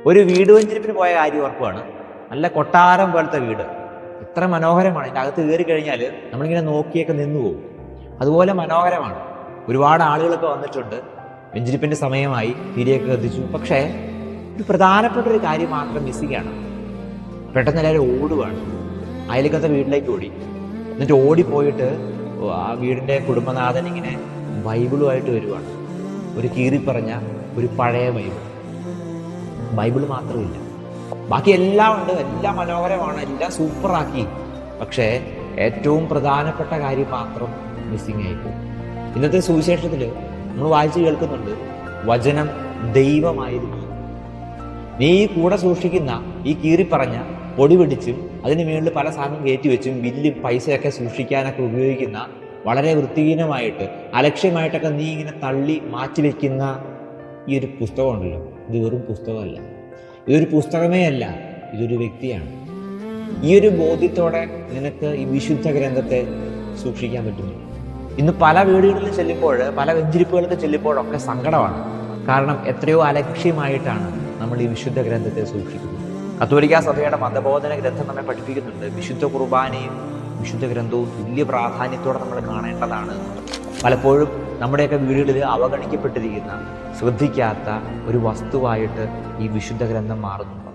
ഒരു വീട് വെഞ്ചരിപ്പിന് പോയ കാര്യം ഉറപ്പാണ്. നല്ല കൊട്ടാരം പോലത്തെ വീട്, ഇത്ര മനോഹരമാണ്. ഇതിൻ്റെ അകത്ത് കയറി കഴിഞ്ഞാൽ നമ്മളിങ്ങനെ നോക്കിയൊക്കെ നിന്നു പോകും. അതുപോലെ മനോഹരമാണ്. ഒരുപാട് ആളുകളൊക്കെ വന്നിട്ടുണ്ട്. വെഞ്ചരിപ്പിൻ്റെ സമയമായി, തിരിയൊക്കെ കത്തിച്ചു. പക്ഷേ ഒരു പ്രധാനപ്പെട്ട ഒരു കാര്യം മാത്രം മിസ്സിംഗ് ആണ്. പെട്ടെന്ന് എല്ലാവരും ഓടുകയാണ്. അയൽക്കത്തെ വീട്ടിലേക്ക് ഓടി. എന്നിട്ട് ഓടിപ്പോയിട്ട് ആ വീടിൻ്റെ കുടുംബനാഥൻ ഇങ്ങനെ ബൈബിളുമായിട്ട് വരുവാണ്. ഒരു കീറിപ്പറഞ്ഞ ഒരു പഴയ ബൈബിൾ മാത്രമില്ല, ബാക്കി എല്ലാം ഉണ്ട്. എല്ലാം മനോഹരമാണ്, എല്ലാം സൂപ്പറാക്കി. പക്ഷേ ഏറ്റവും പ്രധാനപ്പെട്ട കാര്യം മാത്രം മിസ്സിംഗ് ആയിപ്പോയി. ഇന്നത്തെ സുവിശേഷത്തിൽ നമ്മൾ വായിച്ച് കേൾക്കുന്നുണ്ട്, വചനം ദൈവമായിരുന്നു. നീ കൂടെ സൂക്ഷിക്കുന്ന ഈ കീറിപ്പറഞ്ഞ പൊടി പിടിച്ചും അതിന് മുകളിൽ പല സാധനം കയറ്റി വെച്ചും ബില്ലും പൈസയൊക്കെ സൂക്ഷിക്കാനൊക്കെ ഉപയോഗിക്കുന്ന വളരെ വൃത്തിഹീനമായിട്ട് അലക്ഷ്യമായിട്ടൊക്കെ നീ ഇങ്ങനെ തള്ളി മാറ്റി വയ്ക്കുന്ന ഈ ഒരു പുസ്തകമുണ്ടല്ലോ, ഇത് വെറും പുസ്തകമല്ല, ഇതൊരു പുസ്തകമേ അല്ല, ഇതൊരു വ്യക്തിയാണ്. ഈ ഒരു ബോധ്യത്തോടെ നിനക്ക് ഈ വിശുദ്ധ ഗ്രന്ഥത്തെ സൂക്ഷിക്കാൻ പറ്റുന്നു. ഇന്ന് പല വീടുകളിൽ ചെല്ലുമ്പോൾ, പല വെഞ്ചരിപ്പുകൾക്ക് ചെല്ലുമ്പോഴൊക്കെ സങ്കടമാണ്. കാരണം എത്രയോ അലക്ഷ്യമായിട്ടാണ് നമ്മൾ ഈ വിശുദ്ധ ഗ്രന്ഥത്തെ സൂക്ഷിക്കുന്നത്. കത്തോലിക്കാ സഭയുടെ മതബോധന ഗ്രന്ഥം നമ്മെ പഠിപ്പിക്കുന്നുണ്ട്, വിശുദ്ധ കുർബാനയും വിശുദ്ധ ഗ്രന്ഥവും തുല്യ പ്രാധാന്യത്തോടെ നമ്മൾ കാണേണ്ടതാണ്. പലപ്പോഴും നമ്മുടെയൊക്കെ വീടുകളിൽ അവഗണിക്കപ്പെട്ടിരിക്കുന്ന, ശ്രദ്ധിക്കാത്ത ഒരു വസ്തുവായിട്ട് ഈ വിശുദ്ധ ഗ്രന്ഥം മാറുന്നുണ്ട്.